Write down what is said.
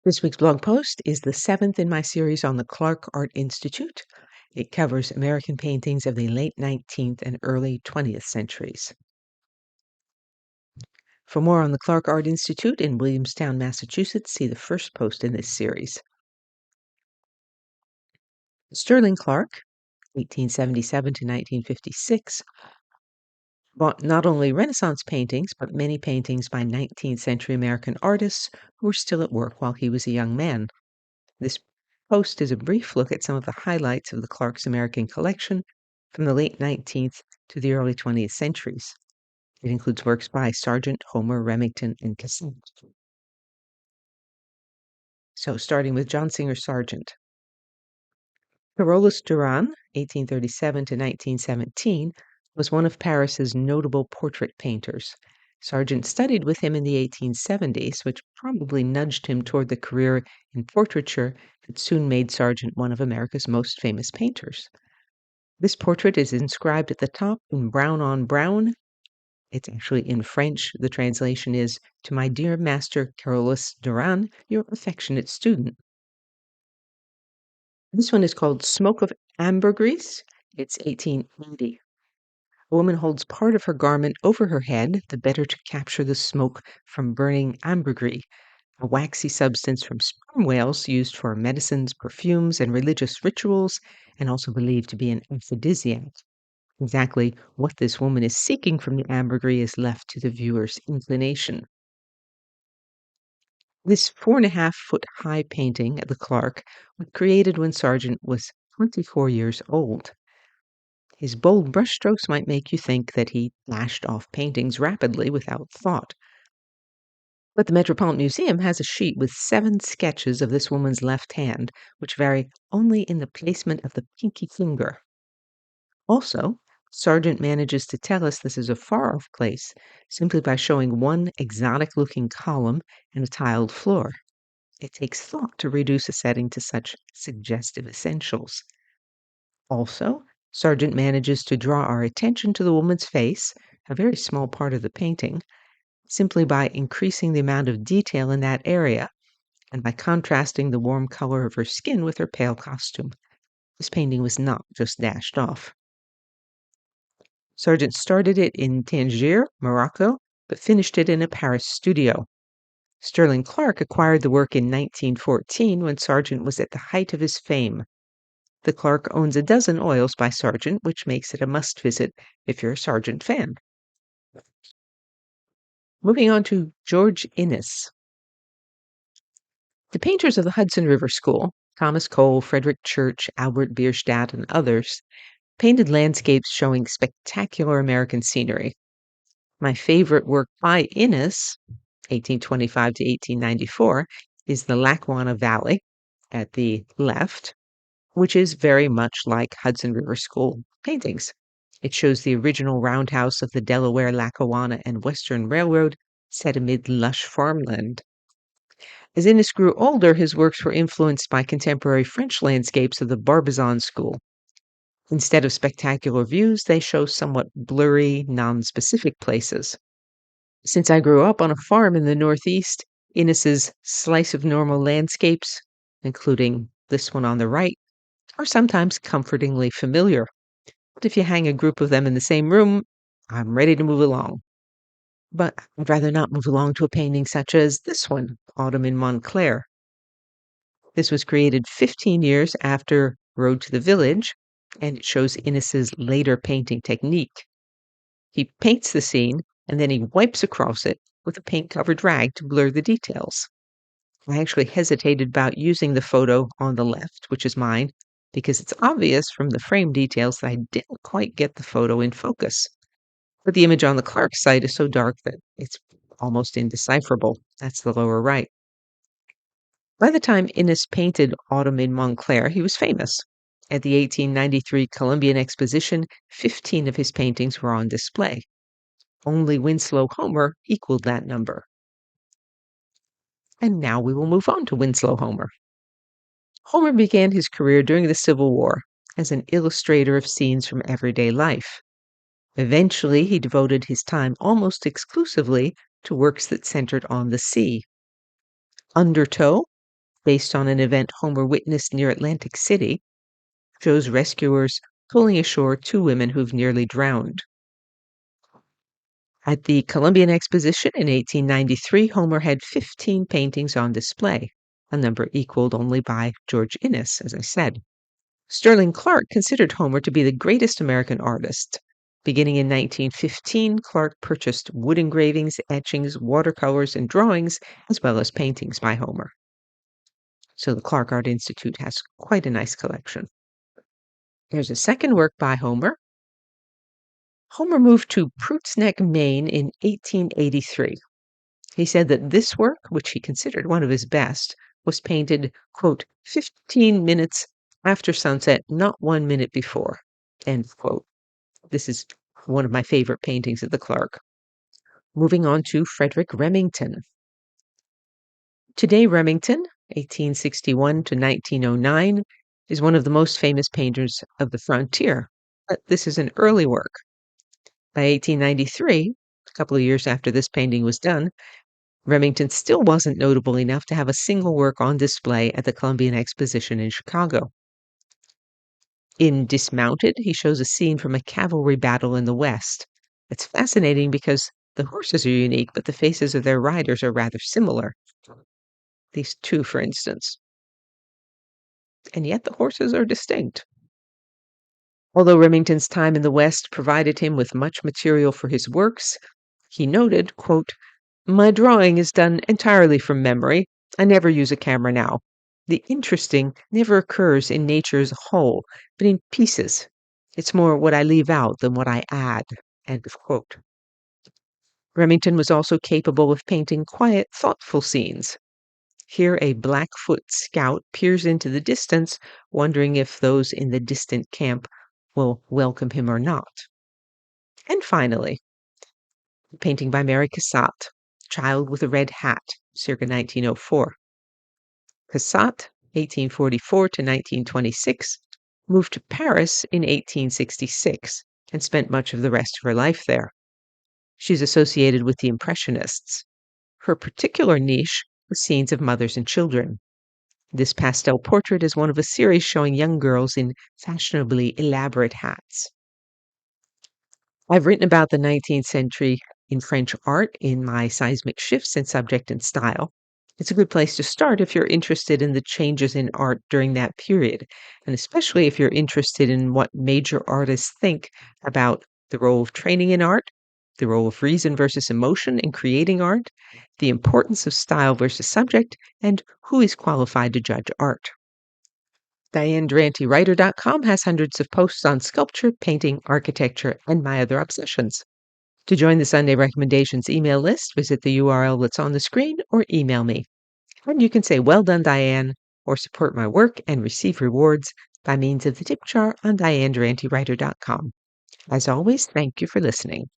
This week's blog post is the seventh in my series on the Clark Art Institute. It covers American paintings of the late 19th and early 20th centuries. For more on the Clark Art Institute in Williamstown, Massachusetts, see the first post in this series. Sterling Clark, 1877 to 1956, bought not only Renaissance paintings, but many paintings by 19th century American artists who were still at work while he was a young man. This post is a brief look at some of the highlights of the Clark's American collection from the late 19th to the early 20th centuries. It includes works by Sargent, Homer, Remington, and Cassatt. So, starting with John Singer Sargent. Carolus Duran, 1837 to 1917, was one of Paris's notable portrait painters. Sargent studied with him in the 1870s, which probably nudged him toward the career in portraiture that soon made Sargent one of America's most famous painters. This portrait is inscribed at the top in brown on brown. It's actually in French. The translation is, "To my dear master Carolus Duran, your affectionate student." This one is called Smoke of Ambergris. It's 1880. A woman holds part of her garment over her head, the better to capture the smoke from burning ambergris, a waxy substance from sperm whales used for medicines, perfumes, and religious rituals, and also believed to be an aphrodisiac. Exactly what this woman is seeking from the ambergris is left to the viewer's inclination. This 4.5-foot high painting at the Clark was created when Sargent was 24 years old. His bold brushstrokes might make you think that he dashed off paintings rapidly without thought. But the Metropolitan Museum has a sheet with 7 sketches of this woman's left hand, which vary only in the placement of the pinky finger. Also, Sargent manages to tell us this is a far-off place simply by showing one exotic-looking column and a tiled floor. It takes thought to reduce a setting to such suggestive essentials. Also, Sargent manages to draw our attention to the woman's face, a very small part of the painting, simply by increasing the amount of detail in that area and by contrasting the warm color of her skin with her pale costume. This painting was not just dashed off. Sargent started it in Tangier, Morocco, but finished it in a Paris studio. Sterling Clark acquired the work in 1914 when Sargent was at the height of his fame. The Clark owns a dozen oils by Sargent, which makes it a must-visit if you're a Sargent fan. Moving on to George Inness. The painters of the Hudson River School, Thomas Cole, Frederick Church, Albert Bierstadt, and others, painted landscapes showing spectacular American scenery. My favorite work by Inness, 1825 to 1894, is the Lackawanna Valley at the left, which is very much like Hudson River School paintings. It shows the original roundhouse of the Delaware, Lackawanna, and Western Railroad set amid lush farmland. As Inness grew older, his works were influenced by contemporary French landscapes of the Barbizon school. Instead of spectacular views, they show somewhat blurry, non-specific places. Since I grew up on a farm in the Northeast, Inness's slice of normal landscapes, including this one on the right, are sometimes comfortingly familiar. But if you hang a group of them in the same room, I'm ready to move along. But I'd rather not move along to a painting such as this one, Autumn in Montclair. This was created 15 years after Road to the Village, and it shows Inness's later painting technique. He paints the scene, and then he wipes across it with a paint-covered rag to blur the details. I actually hesitated about using the photo on the left, which is mine, because it's obvious from the frame details that I didn't quite get the photo in focus. But the image on the Clark site is so dark that it's almost indecipherable. That's the lower right. By the time Inness painted Autumn in Montclair, he was famous. At the 1893 Columbian Exposition, 15 of his paintings were on display. Only Winslow Homer equaled that number. And now we will move on to Winslow Homer. Homer began his career during the Civil War as an illustrator of scenes from everyday life. Eventually, he devoted his time almost exclusively to works that centered on the sea. Undertow, based on an event Homer witnessed near Atlantic City, shows rescuers pulling ashore two women who've nearly drowned. At the Columbian Exposition in 1893, Homer had 15 paintings on display, a number equaled only by George Inness, as I said. Sterling Clark considered Homer to be the greatest American artist. Beginning in 1915, Clark purchased wood engravings, etchings, watercolors, and drawings, as well as paintings by Homer. So the Clark Art Institute has quite a nice collection. There's a second work by Homer. Homer moved to Prout's Neck, Maine in 1883. He said that this work, which he considered one of his best, was painted, quote, 15 minutes after sunset, not 1 minute before, end quote. This is one of my favorite paintings of the Clark. Moving on to Frederick Remington. Today, Remington, 1861 to 1909, is one of the most famous painters of the frontier. But this is an early work. By 1893, a couple of years after this painting was done, Remington still wasn't notable enough to have a single work on display at the Columbian Exposition in Chicago. In Dismounted, he shows a scene from a cavalry battle in the West. It's fascinating because the horses are unique, but the faces of their riders are rather similar. These two, for instance. And yet the horses are distinct. Although Remington's time in the West provided him with much material for his works, he noted, quote, "My drawing is done entirely from memory. I never use a camera now. The interesting never occurs in nature as a whole, but in pieces. It's more what I leave out than what I add." End of quote. Remington was also capable of painting quiet, thoughtful scenes. Here a Blackfoot scout peers into the distance, wondering if those in the distant camp will welcome him or not. And finally, a painting by Mary Cassatt, Child with a Red Hat, circa 1904. Cassatt, 1844 to 1926, moved to Paris in 1866 and spent much of the rest of her life there. She's associated with the Impressionists. Her particular niche was scenes of mothers and children. This pastel portrait is one of a series showing young girls in fashionably elaborate hats. I've written about the 19th century in French art in my Seismic Shifts in Subject and Style. It's a good place to start if you're interested in the changes in art during that period, and especially if you're interested in what major artists think about the role of training in art, the role of reason versus emotion in creating art, the importance of style versus subject, and who is qualified to judge art. DianeDuranteWriter.com has hundreds of posts on sculpture, painting, architecture, and my other obsessions. To join the Sunday Recommendations email list, visit the URL that's on the screen or email me. And you can say, "Well done, Diane," or support my work and receive rewards by means of the tip jar on DianeDuranteWriter.com. As always, thank you for listening.